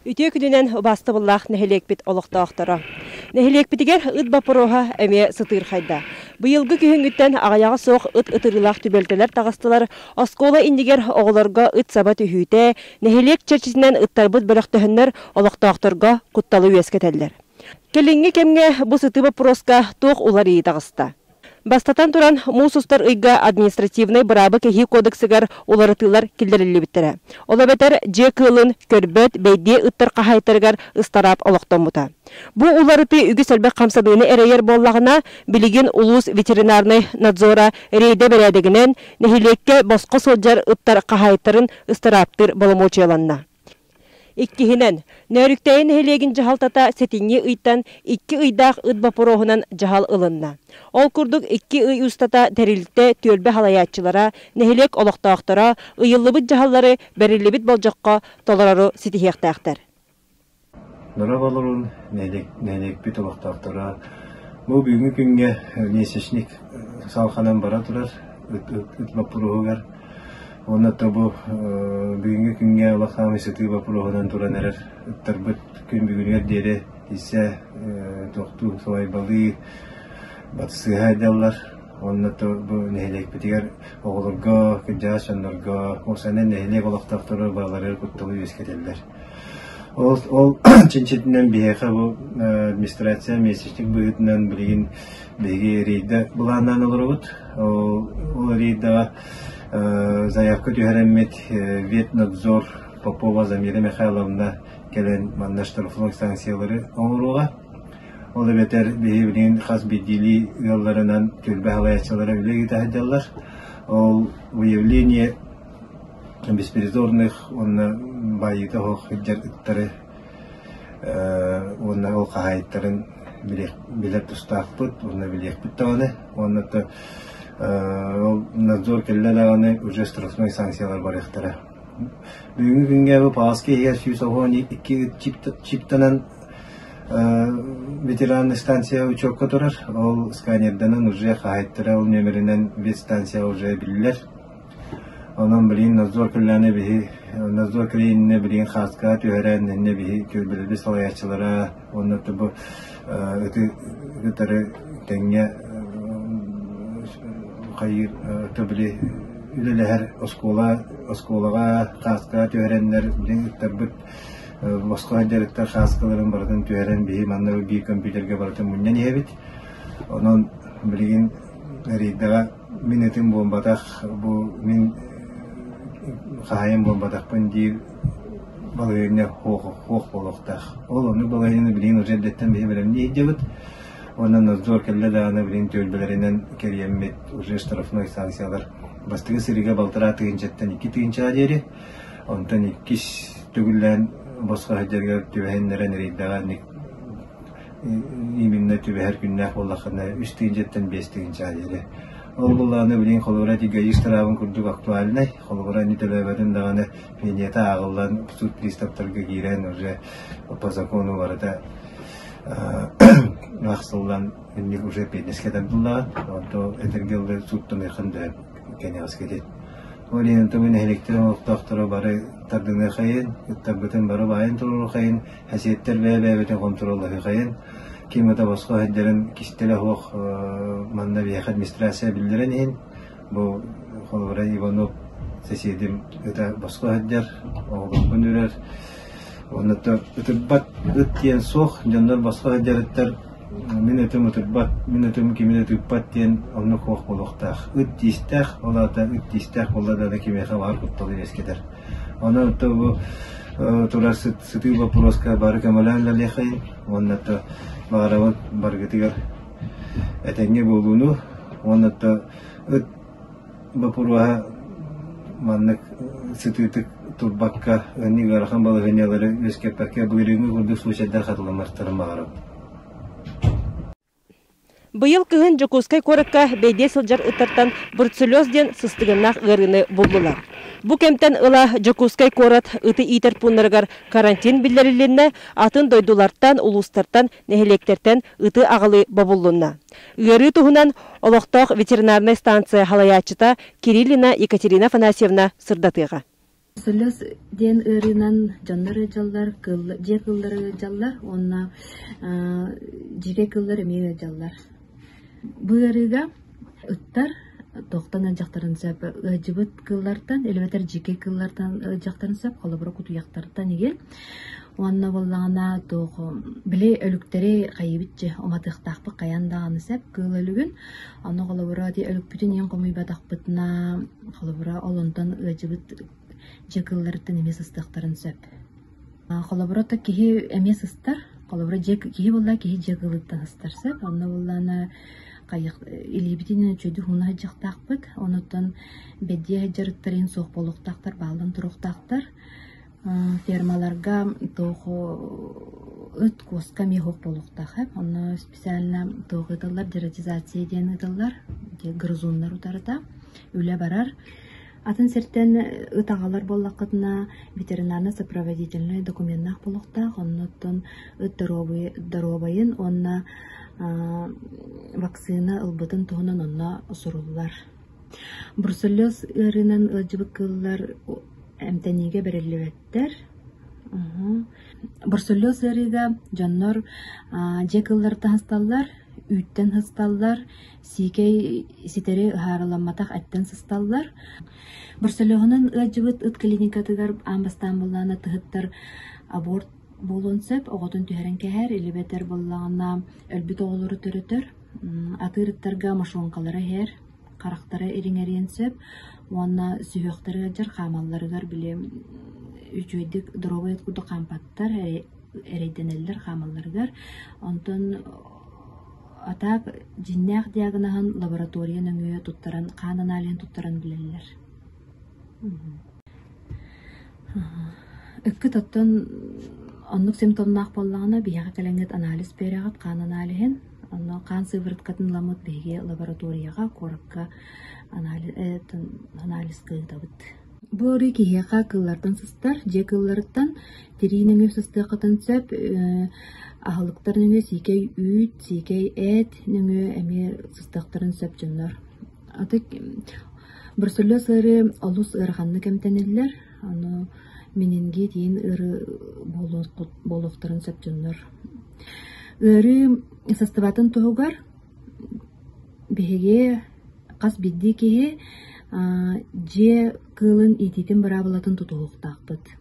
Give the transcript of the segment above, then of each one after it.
Үтө күнүнен басты буллах нехелекпит олоқтоохтора. Нехелекпитигер ыт бапороха эме сытыр хайда. Быйылгы күһүнгүттен агаяга соох ыт ытырылах түбөлтелер тагыстылар. Оскола индигер оголорго ыт саба түһүүтэ, нехелек чечисинен ыттарбыт бөлөктөһөннөр олоқтоохторго кутталы үескетеллер. Келинге кемге бу сыты бапороска туох улары тагыста. Бастатан туран мусустар ыйга административный бырабы кехи кодексигар уларытылар килдерилли биттере. Ола бетер же кылын көрбөт бейде ыттар кахайтаргар ыстарап олоқтомута. Бу уларыты үгү сөлбек камсадыыны эрейер боллагына билигин улус ветеринарный надзора рейде бередигинен нехилекке боско сылжар ыттар кахайтарын ыстараптыр боломочуяланна. Иккихинен, нөрүктейін хелегин жахалтата сетинге ыйттан 2 ыйдақ ыт бапорохунан жахал ылынна. Ол курдук 2 ый устата терилте төлбе халаятчылара, нехелек олоқтоақтара, ыйыллыбыт жахаллары берилибит болжаққа толарару сетихектақтар. Нора балырын нехелек бит олоқтоақтара, бұл бүгінгі күнге несешник салханан бара турар, ыт бапорохугар. Оны табу бүгінгі күнге Аллахам есеті бапырағынан туран әрір ұттарбыт күн бүгінер дері есе тоқту солай балы батысы хайдалар. Оны табу нәхелек бітігер оғылырға, күнжас жанларға, осаны нәхелек олақтақтары балары құттылы ескетелдер. Ол чынчетінен бейеқа бұл администрация месечтік бұғытынан білген бейге рейді бұланан олыр бұд. Ол рейдіға заявка тюхареммет ветнадзор Попова Замира Михайловна келен маннаштырфлок станциялары оңыруға. Ол бетер бейбілген қас бедели ұялларынан төлбе халаячылары білегі тәхедялар. Ол выявление беспризорных, он байыты хоқ хиджар үттары, он ол қағайттарын білек тұстақ бұд, он білек бұттағаны, он надзор келлелеганы уже штрафной санкциялар бар ехтара. Бүгінгі күнге бұл пағаске егер сүйсоғын 2 чиптанан ветеранный станция учетқа тұрар. Ол сканерданын уже қағайттыра, ол нөмірінен вет станция уже білілер. Онан білген надзор келлені бігі, надзор келейінне білген қасқа түйереніне бігі көрбілді салаячылара, оны тұбы үтірі тәңе қайыр төбілі үлелер осколаға қасқа түйеренлер білен үттарбыт босқа әдеріттер қасқаларын баратын түйерен бігі маннары бей компьютерге баратын мүннен ебет. Онан білген рейдаға мен өтім болмбатақ, мен қағайын болмбатақпын дейір балайына хоқ болуқтақ. Ол оны балайына білген ұжелдеттен бігі білем не едебіт. Онан надзор келле дағаны білін төлбелерінен керемет уже штрафной санкциялар. Бастығы сырыға балтыра тығынчаттан 2 тығынча дері. Онтан 2 төгіллән босқа хәдергер төбәхенлерін рейдаға именно төбәхер күннәқ болақына 3 тығынчаттан 5 тығынча дері. Ол бұллағаны білін қолығыра тегайы штрафын күрдік актуальнай. Қолығыра нетелебетін дағаны пенета ағылан суд приставтарға кейрен уже по закону барыда Нақсылдан үннік уже пейнескеден бұллаған, онто әтіргелді суттың еқінді кәнеғыз кетеді. Ол ең түмін әлектен олықтақтыры бары тардыңы қайын, үттарбытын бары байын тұрыры қайын, әсеттер бәй-бәйтін контролы қайын. Кеметі босқа әддерін кестелі хоқ манна бейек администрация білдірін ең. Бұл қолғыра Иванов соседім өті босқа әддер, оғылын күн үрер. Онытта үтірбат үттен соқ, жандар басқа әдеріттер мен өтім үтірбат, мен өтім кемен өтірбат ден оны қоқ болуқтақ. Үт дейстәқ, олата үт дейстәқ олада да кемеға бар құтталы ескедер. Оны үтті бұл тұрар сүті вопроска бары кәмәләнлі леқайын. Онытта бағарават барғытығар әтәңге болуыну. Онытта үт бапыруаға маннық сүтітік турбакка önni garxan balığınyaları özkepperke buyruğunu kurdu случайдар қатыламарттарын бағарып. Быйыл кыһын Жокускай коракка бейде сылжар ыттартан бұртсөлөзден сыстығыннақ ғырыны болдылар. Бу кемтен ыла Жокускай корат ыты итер пуннаргар карантин биллерилинне атын дойдуларттан, улустартан, нехелектерттен ыты ағылы бабуллунна. Гыры туһунан олоқтоқ ветеринарный станция халаячыта Кириллина Екатерина Афанасьевна сырдатыға. Сөлөс ден ырынан жаннары жаллар, же кыллары жаллар, онна жеке кыллар эмеге жаллар. Бу ырыга ыттар тоқтан жақтарын сәп жыбыт кыллартан, элебетер жеке кыллартан жақтарын сәп, колобура кутуяктардан еген. Онна боллағана тоғы біле өліктері қайыбытчы оматықтақпы қаяндағаны сәп кыл өлігін. Оны колобура де өлік бүтін ең қомайбатақпытына колобура олонтан жыбыт жекылларыттан эмес ыстықтарын сөп. Колобурота кихи эмес ыстар, колобура кихи болла кихи жекылыттан ыстар сөп. Онна боллана кайык илибитин чөйдү хуна жактакпыт. Онуттан бедде жарыттарын соқ болуктактар, балдан туруктактар. Фермаларга тохо ыт коска мехок болуктак. Онна специально тохо ытыллар, дератизация ден ытыллар, грызуннар утарыта, үле барар. Атын сертен ытагалар боллакытына ветеринарно-сопроводительный документнах болуктак, оннуттан ыт доробайын, онна вакцина ылбытын туһунан онна суруллар. Бруцеллез ырынан ылжыбыкыллар эмтениге берилибеттер. Бруцеллез ырыга жаннор жекылларда хасталлар, үйттен хасталлар, сикей ситери харыламматах аттен сысталлар. Бруцеллезунун ылжыбыт ыт клиникатыгар амбастан боллана тыһыттар аборт болон сөп, оғытын түйерен кәһәр, елебетер боллағына өлбіт оғылыры түрітір, атырыттарға машонқалары хәр, қарақтары еріңерен сөп, онна сүйіқтары жар қамалларығар біле үчөйдік дұробайт күді қампаттар, әрейденелдер қамалларығар, онтын атақ жиннәқ диагынағын лабораториян өңі тұттаран, қанын ален тұттаран білелер. Үккі тоттын оннук симптомнах боллағына бияға кәләңгет анализ береғат қан аналихин, онно қан сывырткатын ламыт бейге лабораторияға коракка анализ кыйдабыт. Бұл ұры кейеға кыллардан сыстар, же кылларыттан терейнің өп сысты қытын сөп, ағылықтар нүңе сикей үйт, сикей әт нүңе әме сыстақтарын сөп жүнлар. Атық бүрсілі сыры олус ырғанны кәмтенелер, оны мененге дейін ыры болуқтарын сөптінлер. Өрі састыватын тұғығар беге қас бидді кеге же кылын итетін бірабылатын тұтығықтақпыд.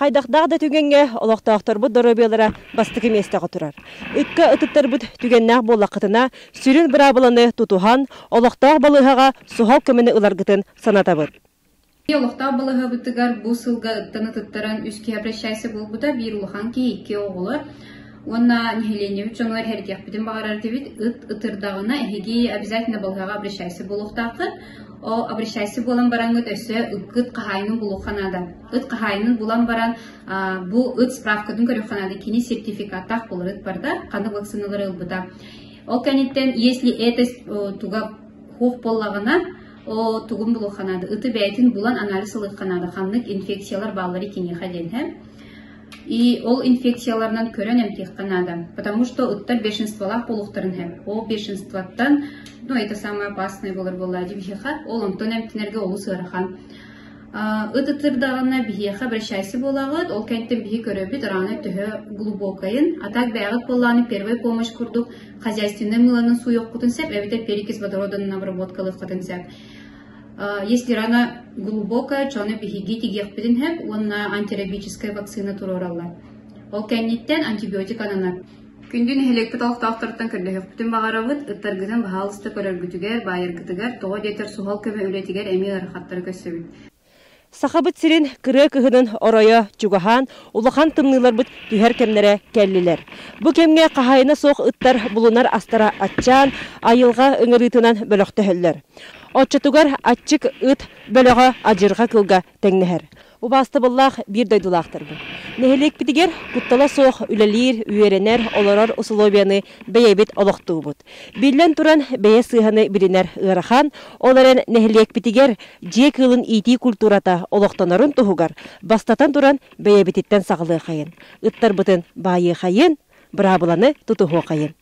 Қайдақдағда түгенге олықтақтар бұд дұрабелері бастығы местеға тұрар. Үткі ұтыттар бұд түгеннақ болақытына сүрін бірабыланы тұтуған олықтақ балығаға сұхал көміні ұларғытын саната бұд. Олықта балыға бұттығар бұл сылға ұттаны-тұттаран үске обращайся бұл бұда бір ұлыған ке екі оғылы. Онна нехелене бүт жоңылар әрдек бітін бағарар дебет ұтырдағына әхеге обязательно балыға обращайся бұл ұқтақы. О обращайся болан баран өсі үккіт қағайының бұл ұқанада. Үт қағайының болан баран бұл үт справкадың көрі ұқанады кені сертификаттақ бұл үт барда, қаны вакциналары ұлбыда. Ол кәнеттен, если это туға хоқ болағына, о тугун булу ханады. Ыты бәйтін булан анализ ылық ханады. Ханлык инфекциялар балары кене хаден. И ол инфекцияларынан көрен әмтек ханады. Потому что ыттар бешенстволақ болуқтарын. Ол бешенствоттан, это самое опасное болар болады бихеха. Ол онтон әмтінерге олу сығырхан. Ыты тырдағына бихеха обращайся болағыд. Ол кәнттен бихе көрөбіт раны түхі глубокайын. Атак бәғыт боланы первой помощь күрдік. Хозяйственный мыланын суйық құтын сәп, әбетер перекис водородының обработкалық құтын сәп. Если рана глубокая, чоны бихиги тигех пидинхеп, онна антирабическая вакцина туроралла. Ол кәннеттен антибиотик ананар. Күндүн хелекпит алықтақтырттан кірліхек бүтін бағаравыд, ыттаргызын бағалысты көрергітігер, байыргітігер, тоға детер сухал көмі өлетігер әме ырқаттары көсөбіт. Сахабыт сирин кыры кыһынын оройо чугахан, улахан тымнылар бут түһәр кемнере кәллилер. Бу кемге кахайына соқ ыттар булунар астара атчан, айылга ыңырытынан бөлөктөһөллөр. Отчатугар атчык ыт бөлөгө ажырга кылга теңнехер. Убасты буллах бир дойдулактыр бу. Нехелек битигер куттала соқ үлелир, үйеренер, олорор условияны бейебит олоқтуубут. Биллен туран бeye сыһаны биринер ырахан, оларын нехелек битигер же кылын ити культурата олоқтонорун туһугар, бастатан туран бейебититтен сағылы қайын. Ыттар бытын байы қайын, бұрабыланы тутуһу қайын.